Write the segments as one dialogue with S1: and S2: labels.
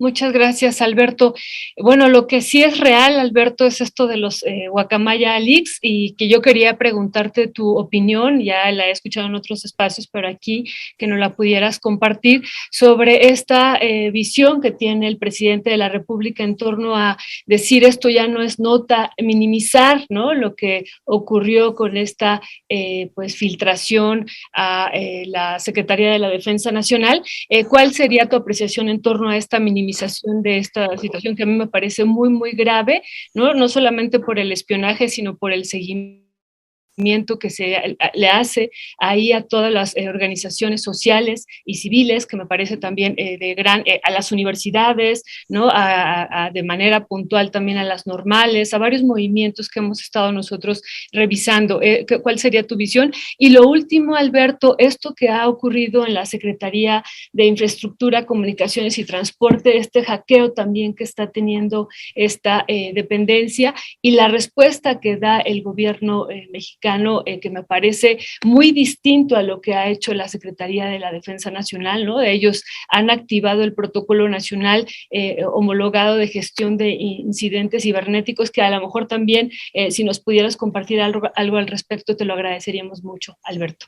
S1: Muchas gracias, Alberto. Bueno, lo que sí es real, Alberto, es esto de los Guacamaya Leaks y que yo quería preguntarte tu opinión, ya la he escuchado en otros espacios, pero aquí que nos la pudieras compartir sobre esta visión que tiene el presidente de la República en torno a decir esto ya no es nota, minimizar, ¿no?, lo que ocurrió con esta pues filtración a la Secretaría de la Defensa Nacional. ¿Cuál sería tu apreciación en torno a esta minimización de esta situación que a mí me parece muy, muy grave, ¿no? No solamente por el espionaje, sino por el seguimiento que se le hace ahí a todas las organizaciones sociales y civiles, que me parece también de gran, a las universidades, ¿no? De manera puntual también a las normales, a varios movimientos que hemos estado nosotros revisando. ¿Cuál sería tu visión? Y lo último, Alberto, esto que ha ocurrido en la Secretaría de Infraestructura, Comunicaciones y Transporte, este hackeo también que está teniendo esta dependencia y la respuesta que da el gobierno mexicano, que me parece muy distinto a lo que ha hecho la Secretaría de la Defensa Nacional, ¿no? Ellos han activado el protocolo nacional homologado de gestión de incidentes cibernéticos, que a lo mejor también, si nos pudieras compartir algo al respecto, te lo agradeceríamos mucho, Alberto.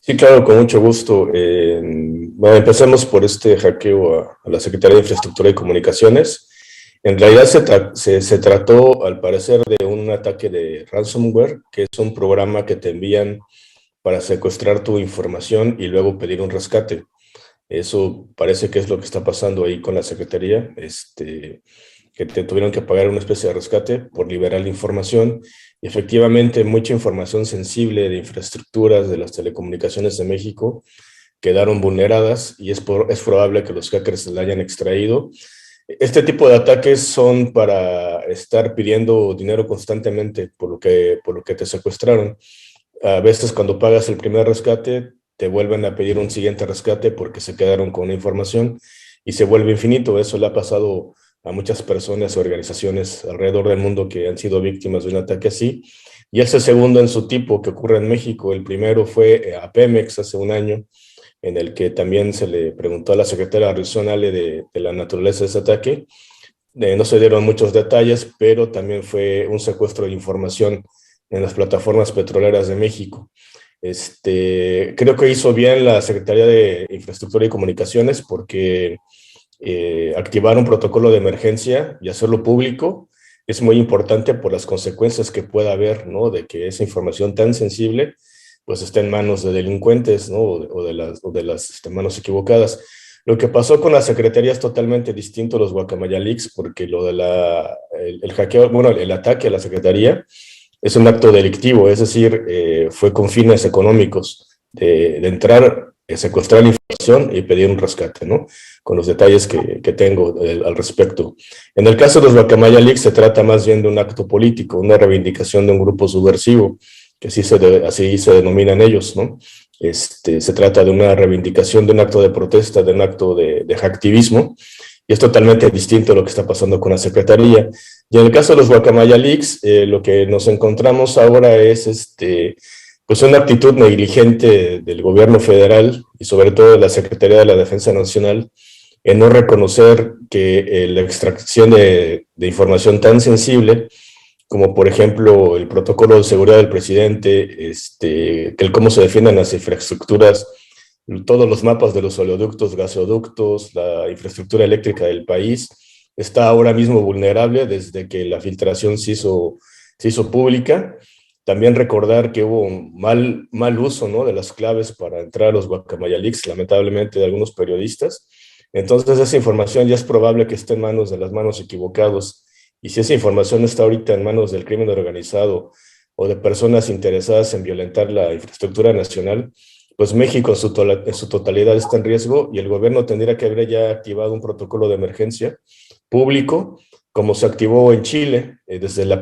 S2: Sí, claro, con mucho gusto. Bueno, empecemos por este hackeo a la Secretaría de Infraestructura y Comunicaciones. En realidad se trató, al parecer, de un ataque de ransomware, que es un programa que te envían para secuestrar tu información y luego pedir un rescate. Eso parece que es lo que está pasando ahí con la Secretaría, que te tuvieron que pagar una especie de rescate por liberar la información. Y efectivamente, mucha información sensible de infraestructuras de las telecomunicaciones de México quedaron vulneradas y es probable que los hackers la hayan extraído. Este tipo de ataques son para estar pidiendo dinero constantemente por lo que te secuestraron. A veces cuando pagas el primer rescate, te vuelven a pedir un siguiente rescate porque se quedaron con la información y se vuelve infinito. Eso le ha pasado a muchas personas o organizaciones alrededor del mundo que han sido víctimas de un ataque así. Y es el segundo en su tipo que ocurre en México. El primero fue a Pemex hace un año, en el que también se le preguntó a la secretaria Rison Ale de la naturaleza de ese ataque. No se dieron muchos detalles, pero también fue un secuestro de información en las plataformas petroleras de México. Creo que hizo bien la Secretaría de Infraestructura y Comunicaciones porque activar un protocolo de emergencia y hacerlo público es muy importante por las consecuencias que pueda haber, ¿no? De que esa información tan sensible pues esté en manos de delincuentes, ¿no? O de las manos equivocadas. Lo que pasó con la Secretaría es totalmente distinto a los Guacamaya Leaks, porque lo de el hackeo, bueno, el ataque a la Secretaría es un acto delictivo, es decir, fue con fines económicos de entrar, secuestrar la información y pedir un rescate, ¿no? Con los detalles que tengo al respecto. En el caso de los Guacamaya Leaks se trata más bien de un acto político, una reivindicación de un grupo subversivo, que así se denominan ellos, ¿no? Se trata de una reivindicación de un acto de protesta, de un acto de hacktivismo, y es totalmente distinto a lo que está pasando con la Secretaría. Y en el caso de los Guacamaya Leaks, lo que nos encontramos ahora es pues una actitud negligente del gobierno federal y sobre todo de la Secretaría de la Defensa Nacional en no reconocer que la extracción de información tan sensible como por ejemplo el protocolo de seguridad del presidente, que el cómo se defienden las infraestructuras, todos los mapas de los oleoductos, gasoductos, la infraestructura eléctrica del país, está ahora mismo vulnerable desde que la filtración se hizo pública. También recordar que hubo un mal uso, ¿no?, de las claves para entrar a los Guacamaya Leaks, lamentablemente, de algunos periodistas. Entonces esa información ya es probable que esté en manos de las manos equivocados. Y si esa información está ahorita en manos del crimen organizado o de personas interesadas en violentar la infraestructura nacional, pues México en su totalidad está en riesgo y el gobierno tendría que haber ya activado un protocolo de emergencia público, como se activó en Chile, desde las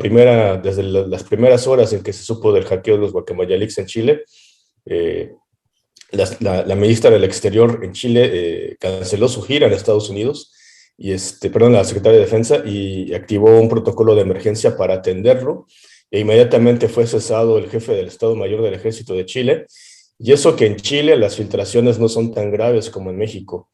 S2: primeras horas en que se supo del hackeo de los Guacamaya Leaks en Chile. La ministra del Exterior en Chile canceló su gira en Estados Unidos, la secretaria de Defensa, y activó un protocolo de emergencia para atenderlo, e inmediatamente fue cesado el jefe del Estado Mayor del Ejército de Chile, y eso que en Chile las filtraciones no son tan graves como en México.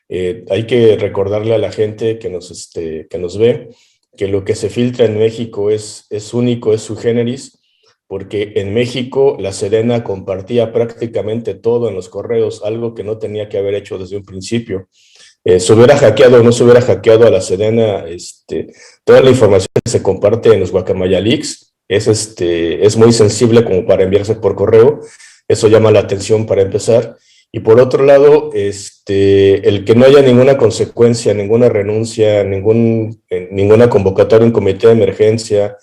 S2: Hay que recordarle a la gente que nos ve que lo que se filtra en México es único, es sui generis, porque en México la Sedena compartía prácticamente todo en los correos, algo que no tenía que haber hecho desde un principio. Se hubiera hackeado o no se hubiera hackeado a la Sedena, toda la información que se comparte en los Guacamaya Leaks es muy sensible como para enviarse por correo. Eso llama la atención para empezar. Y por otro lado, el que no haya ninguna consecuencia, ninguna renuncia, ninguna convocatoria en comité de emergencia,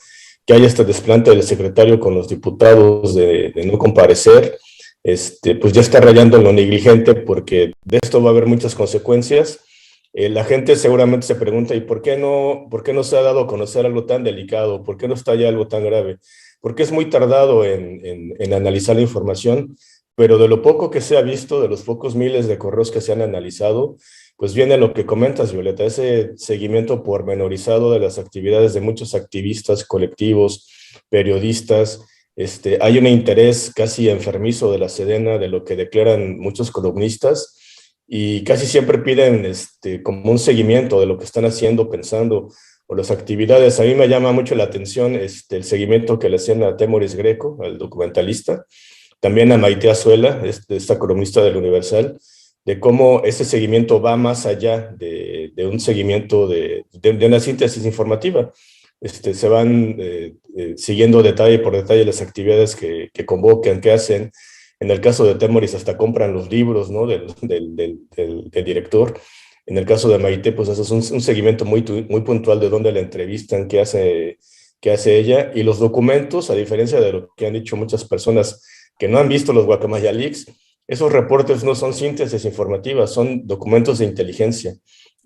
S2: que haya este desplante del secretario con los diputados de no comparecer, pues ya está rayando en lo negligente, porque de esto va a haber muchas consecuencias. La gente seguramente se pregunta, ¿y por qué no se ha dado a conocer algo tan delicado? ¿Por qué no está ya algo tan grave? Porque es muy tardado en analizar la información, pero de lo poco que se ha visto, de los pocos miles de correos que se han analizado, pues viene lo que comentas, Violeta, ese seguimiento pormenorizado de las actividades de muchos activistas, colectivos, periodistas. Hay un interés casi enfermizo de la Sedena, de lo que declaran muchos columnistas, y casi siempre piden como un seguimiento de lo que están haciendo, pensando, o las actividades. A mí me llama mucho la atención el seguimiento que le hacían a Temoris Greco, al documentalista, también a Maite Azuela, esta columnista del Universal, de cómo ese seguimiento va más allá de un seguimiento de una síntesis informativa. Se van siguiendo detalle por detalle las actividades que convocan, que hacen. En el caso de Temoris hasta compran los libros, ¿no?, del director. En el caso de Maite, pues eso es un seguimiento muy puntual de dónde la entrevistan, qué hace ella. Y los documentos, a diferencia de lo que han dicho muchas personas que no han visto los Guacamaya Leaks, esos reportes no son síntesis informativas, son documentos de inteligencia.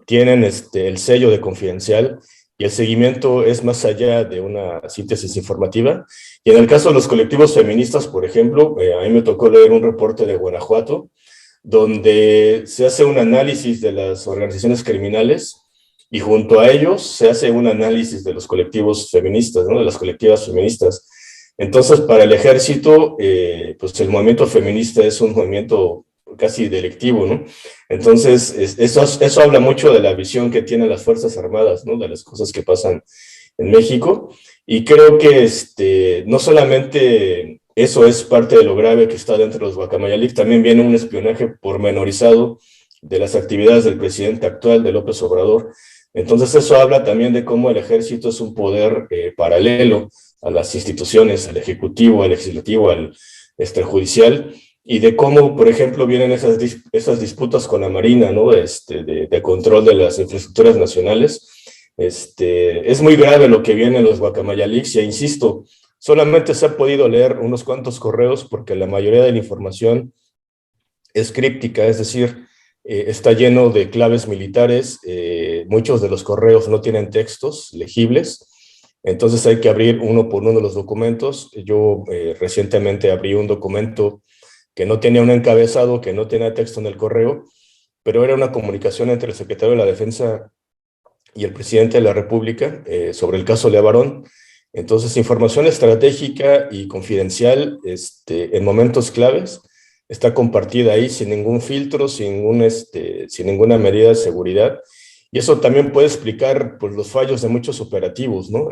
S2: Tienen el sello de confidencial, y el seguimiento es más allá de una síntesis informativa. Y en el caso de los colectivos feministas, por ejemplo, a mí me tocó leer un reporte de Guanajuato, donde se hace un análisis de las organizaciones criminales, y junto a ellos se hace un análisis de los colectivos feministas, ¿no?, de las colectivas feministas. Entonces, para el ejército, pues el movimiento feminista es un movimiento casi delictivo, ¿no? Entonces, eso habla mucho de la visión que tienen las Fuerzas Armadas, ¿no?, de las cosas que pasan en México. Y creo que no solamente eso es parte de lo grave que está dentro de los Guacamaya Leaks, también viene un espionaje pormenorizado de las actividades del presidente actual, de López Obrador. Entonces, eso habla también de cómo el ejército es un poder paralelo a las instituciones, al ejecutivo, al legislativo, al judicial, y de cómo, por ejemplo, vienen esas disputas con la Marina, ¿no?, de control de las infraestructuras nacionales. Es muy grave lo que viene en los Guacamaya Leaks, y insisto, solamente se ha podido leer unos cuantos correos porque la mayoría de la información es críptica, es decir, está lleno de claves militares. Muchos de los correos no tienen textos legibles, entonces hay que abrir uno por uno los documentos. Yo recientemente abrí un documento que no tenía un encabezado, que no tenía texto en el correo, pero era una comunicación entre el secretario de la Defensa y el presidente de la República sobre el caso Levarón. Entonces, información estratégica y confidencial en momentos claves está compartida ahí sin ningún filtro, sin ninguna medida de seguridad. Y eso también puede explicar, pues, los fallos de muchos operativos, ¿no?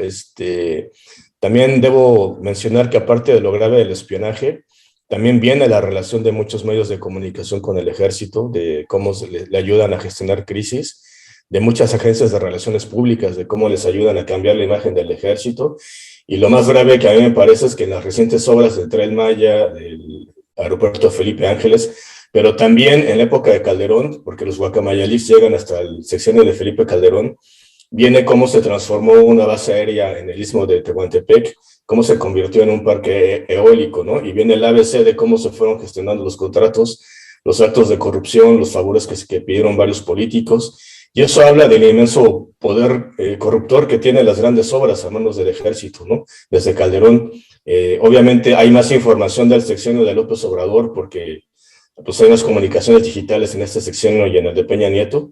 S2: También debo mencionar que, aparte de lo grave del espionaje, también viene la relación de muchos medios de comunicación con el ejército, de cómo le ayudan a gestionar crisis, de muchas agencias de relaciones públicas, de cómo les ayudan a cambiar la imagen del ejército. Y lo más grave que a mí me parece es que en las recientes obras del Tren Maya, del aeropuerto Felipe Ángeles, pero también en la época de Calderón, porque los Guacamaya Leaks llegan hasta el sexenio de Felipe Calderón, viene cómo se transformó una base aérea en el istmo de Tehuantepec, cómo se convirtió en un parque eólico, ¿no? Y viene el ABC de cómo se fueron gestionando los contratos, los actos de corrupción, los favores que pidieron varios políticos, y eso habla del inmenso poder corruptor que tienen las grandes obras a manos del ejército, ¿no? Desde Calderón. Obviamente hay más información del sexenio de López Obrador, porque pues hay unas comunicaciones digitales en este sexenio y en el de Peña Nieto,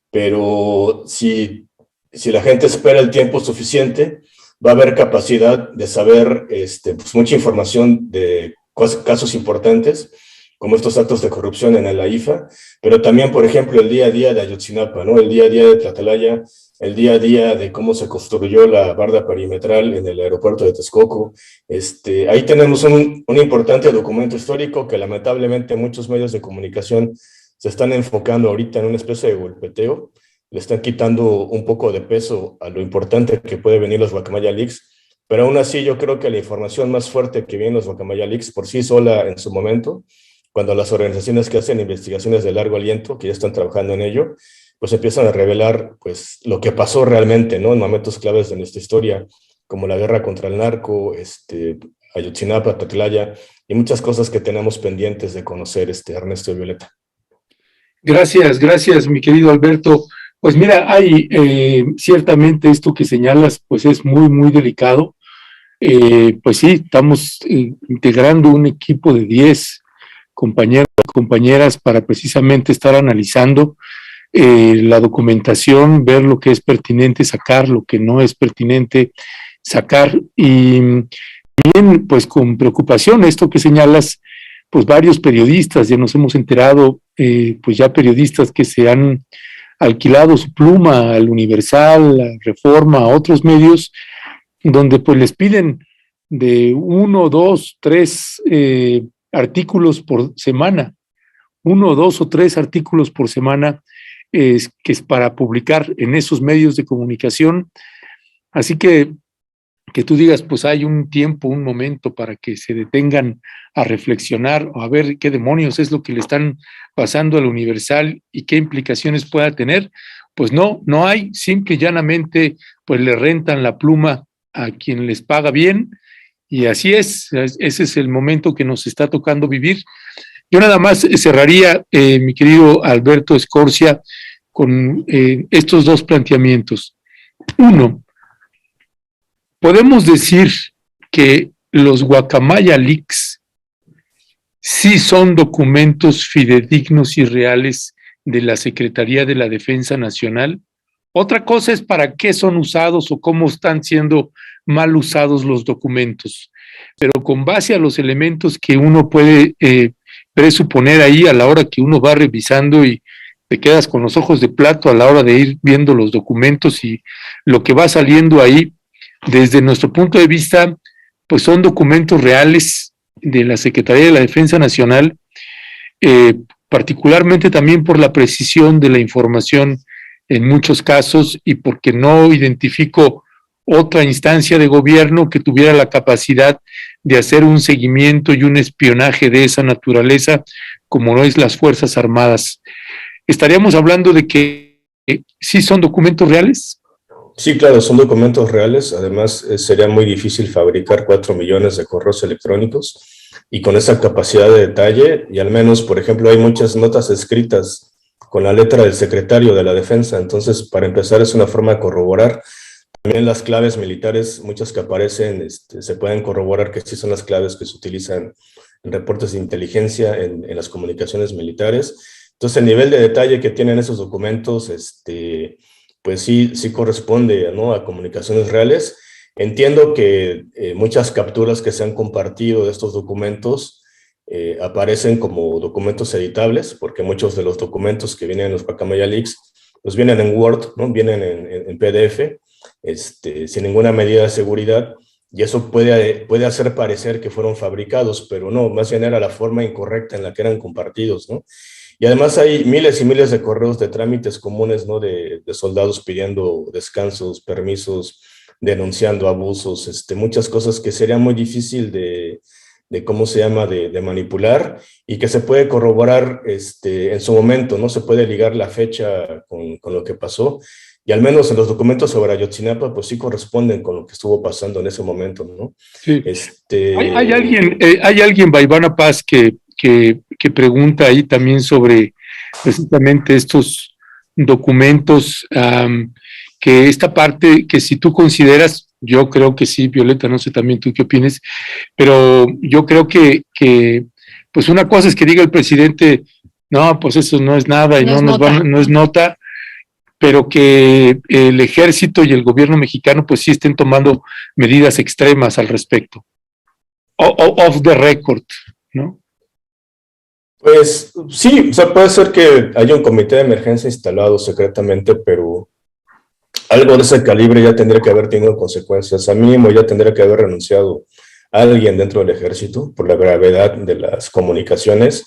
S2: pero si la gente espera el tiempo suficiente, va a haber capacidad de saber pues mucha información de casos importantes, como estos actos de corrupción en el AIFA, pero también, por ejemplo, el día a día de Ayotzinapa, ¿no? El día a día de Tlatlaya, el día a día de cómo se construyó la barda perimetral en el aeropuerto de Texcoco. Ahí tenemos un importante documento histórico que lamentablemente muchos medios de comunicación se están enfocando ahorita en una especie de golpeteo, le están quitando un poco de peso a lo importante que puede venir los Guacamaya Leaks, pero aún así yo creo que la información más fuerte que viene los Guacamaya Leaks por sí sola en su momento, cuando las organizaciones que hacen investigaciones de largo aliento, que ya están trabajando en ello, pues empiezan a revelar pues lo que pasó realmente, ¿no? En momentos claves de nuestra historia, como la guerra contra el narco, Ayotzinapa, Tlatlaya, y muchas cosas que tenemos pendientes de conocer, Ernesto y Violeta.
S3: Gracias, gracias, mi querido Alberto. Pues mira, hay ciertamente esto que señalas, pues es muy, muy delicado. Pues sí, estamos integrando un equipo de 10 compañeros y compañeras para precisamente estar analizando la documentación, ver lo que es pertinente sacar, lo que no es pertinente sacar, y bien, pues con preocupación esto que señalas, pues varios periodistas, ya nos hemos enterado, pues ya periodistas que se han alquilado su pluma al Universal, a Reforma, a otros medios, donde pues les piden de 1, 2, 3 artículos por semana, 1, 2 o 3 artículos por semana, que es para publicar en esos medios de comunicación. Así que tú digas, pues hay un tiempo, un momento para que se detengan a reflexionar o a ver qué demonios es lo que le están pasando al Universal y qué implicaciones pueda tener, pues no hay, simple y llanamente, pues le rentan la pluma a quien les paga bien, y así es, ese es el momento que nos está tocando vivir. Yo nada más cerraría, mi querido Alberto Escorcia, con estos dos planteamientos. Uno, podemos decir que los Guacamaya Leaks sí son documentos fidedignos y reales de la Secretaría de la Defensa Nacional. Otra cosa es para qué son usados o cómo están siendo mal usados los documentos. Pero con base a los elementos que uno puede presuponer ahí a la hora que uno va revisando, y te quedas con los ojos de plato a la hora de ir viendo los documentos y lo que va saliendo ahí, desde nuestro punto de vista, pues son documentos reales de la Secretaría de la Defensa Nacional, particularmente también por la precisión de la información en muchos casos, y porque no identifico otra instancia de gobierno que tuviera la capacidad de hacer un seguimiento y un espionaje de esa naturaleza, como no es las Fuerzas Armadas. ¿Estaríamos hablando de que sí son documentos reales?
S2: Sí, claro, son documentos reales. Además, sería muy difícil fabricar 4 millones de correos electrónicos y con esa capacidad de detalle, y al menos, por ejemplo, hay muchas notas escritas con la letra del secretario de la Defensa. Entonces, para empezar, es una forma de corroborar. También las claves militares, muchas que aparecen, se pueden corroborar que sí son las claves que se utilizan en reportes de inteligencia, en las comunicaciones militares. Entonces, el nivel de detalle que tienen esos documentos, pues sí corresponde, ¿no?, a comunicaciones reales. Entiendo que muchas capturas que se han compartido de estos documentos aparecen como documentos editables, porque muchos de los documentos que vienen en los Guacamaya Leaks, pues vienen en Word, ¿no?, vienen en PDF, sin ninguna medida de seguridad, y eso puede hacer parecer que fueron fabricados, pero no, más bien era la forma incorrecta en la que eran compartidos, ¿no? Y además hay miles y miles de correos de trámites comunes, ¿no?, de soldados pidiendo descansos, permisos, denunciando abusos, muchas cosas que sería muy difícil de ¿cómo se llama?, de manipular, y que se puede corroborar en su momento, ¿no? Se puede ligar la fecha con lo que pasó, y al menos en los documentos sobre Ayotzinapa, pues sí corresponden con lo que estuvo pasando en ese momento, ¿no?
S3: Sí. Hay alguien, Vaivana Paz, que pregunta ahí también sobre precisamente estos documentos, que esta parte que si tú consideras, yo creo que sí, Violeta, no sé también tú qué opines, pero yo creo que pues una cosa es que diga el presidente, no, pues eso no es nada y no es nota, pero que el ejército y el gobierno mexicano pues sí estén tomando medidas extremas al respecto, off the record, ¿no?
S2: Pues sí, o sea, puede ser que haya un comité de emergencia instalado secretamente, pero algo de ese calibre ya tendría que haber tenido consecuencias. A mínimo ya tendría que haber renunciado a alguien dentro del ejército por la gravedad de las comunicaciones.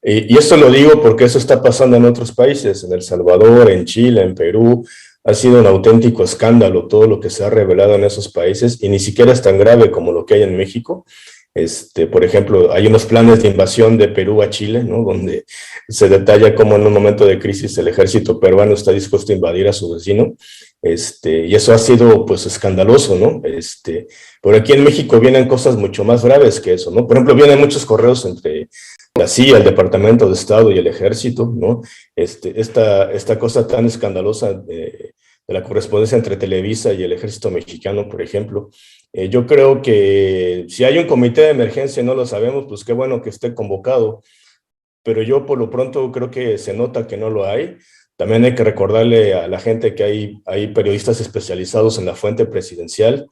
S2: Y esto lo digo porque eso está pasando en otros países, en El Salvador, en Chile, en Perú. Ha sido un auténtico escándalo todo lo que se ha revelado en esos países y ni siquiera es tan grave como lo que hay en México. Por ejemplo, hay unos planes de invasión de Perú a Chile, ¿no? Donde se detalla cómo en un momento de crisis el ejército peruano está dispuesto a invadir a su vecino. Y eso ha sido pues escandaloso, ¿no? Pero aquí en México vienen cosas mucho más graves que eso, ¿no? Por ejemplo, vienen muchos correos entre la CIA, el Departamento de Estado y el Ejército, ¿no? Esta cosa tan escandalosa de la correspondencia entre Televisa y el Ejército Mexicano, por ejemplo. Yo creo que si hay un comité de emergencia y no lo sabemos, pues qué bueno que esté convocado, pero yo por lo pronto creo que se nota que no lo hay. También hay que recordarle a la gente que hay periodistas especializados en la fuente presidencial.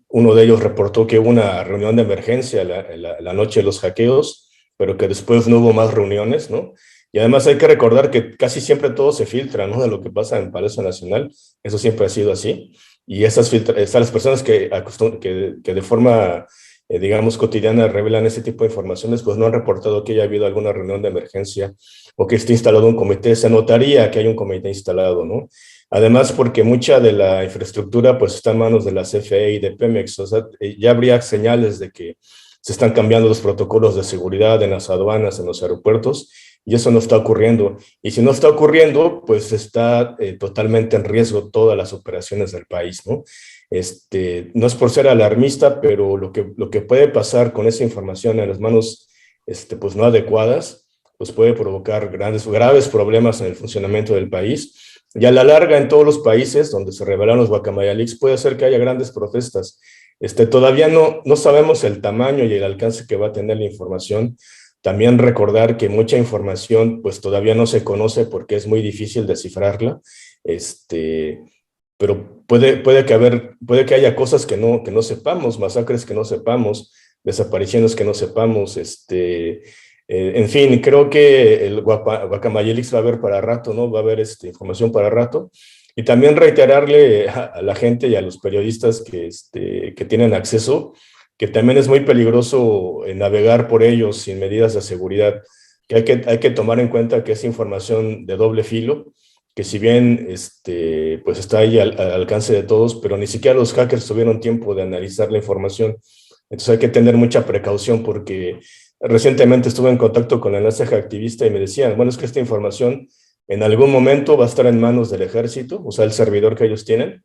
S2: Uno de ellos reportó que hubo una reunión de emergencia la noche de los hackeos, pero que después no hubo más reuniones, ¿no? Y además hay que recordar que casi siempre todo se filtra, ¿no? De lo que pasa en Palacio Nacional, eso siempre ha sido así. Y esas las personas que de forma, digamos, cotidiana revelan ese tipo de informaciones, pues no han reportado que haya habido alguna reunión de emergencia o que esté instalado un comité. Se notaría que hay un comité instalado, ¿no? Además, porque mucha de la infraestructura pues está en manos de la CFE y de Pemex, o sea, ya habría señales de que se están cambiando los protocolos de seguridad en las aduanas, en los aeropuertos, y eso no está ocurriendo. Y si no está ocurriendo, pues está totalmente en riesgo todas las operaciones del país, ¿no? No es por ser alarmista, pero lo que puede pasar con esa información en las manos pues no adecuadas, pues puede provocar graves problemas en el funcionamiento del país. Y a la larga, en todos los países donde se revelan los Guacamaya Leaks, puede ser que haya grandes protestas. Todavía no sabemos el tamaño y el alcance que va a tener la información. También recordar que mucha información pues todavía no se conoce porque es muy difícil descifrarla, pero puede que haya cosas que no sepamos, masacres que no sepamos, desapariciones que no sepamos, en fin, creo que el Guacamayelix va a haber para rato, ¿no? Va a haber información para rato. Y también reiterarle a la gente y a los periodistas que tienen acceso, que también es muy peligroso navegar por ellos sin medidas de seguridad, que hay que tomar en cuenta que es información de doble filo, que si bien pues está ahí al alcance de todos, pero ni siquiera los hackers tuvieron tiempo de analizar la información. Entonces hay que tener mucha precaución porque recientemente estuve en contacto con el enlace activista y me decían, bueno, es que esta información en algún momento va a estar en manos del ejército, o sea, el servidor que ellos tienen,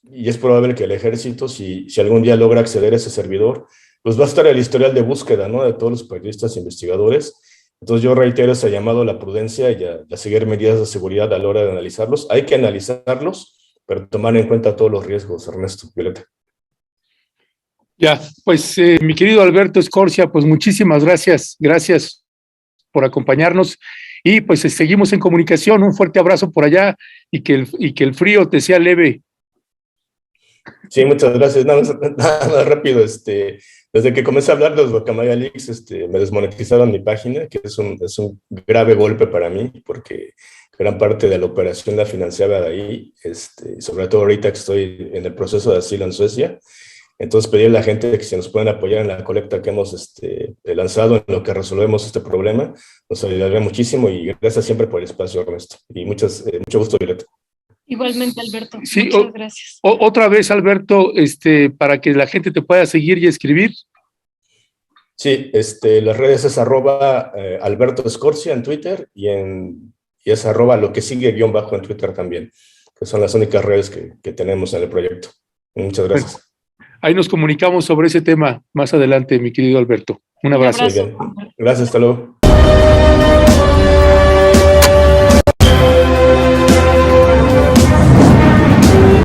S2: y es probable que el ejército, si algún día logra acceder a ese servidor, pues va a estar el historial de búsqueda, ¿no? De todos los periodistas e investigadores. Entonces yo reitero ese llamado a la prudencia y a seguir medidas de seguridad a la hora de analizarlos. Hay que analizarlos, pero tomar en cuenta todos los riesgos, Ernesto, Violeta.
S3: Ya, pues mi querido Alberto Escorcia, pues muchísimas gracias por acompañarnos y pues seguimos en comunicación. Un fuerte abrazo por allá y que el frío te sea leve.
S2: Sí, muchas gracias. Nada más rápido, desde que comencé a hablar de los Guacamaya Leaks, me desmonetizaron mi página, que es un grave golpe para mí, porque gran parte de la operación la financiaba de ahí, sobre todo ahorita que estoy en el proceso de asilo en Suecia. Entonces pedirle a la gente que se nos puedan apoyar en la colecta que hemos lanzado en lo que resolvemos este problema, nos ayudaría muchísimo y gracias siempre por el espacio, Ernesto. Y mucho gusto, Violeta.
S1: Igualmente, Alberto.
S3: Sí,
S1: muchas gracias.
S3: Otra vez, Alberto, para que la gente te pueda seguir y escribir.
S2: Sí, las redes es @Alberto Escorcia en Twitter y es @ lo que sigue _ en Twitter también, que son las únicas redes que tenemos en el proyecto. Muchas gracias.
S3: Bueno, ahí nos comunicamos sobre ese tema más adelante, mi querido Alberto. Un abrazo.
S2: Muy bien. Gracias, hasta luego.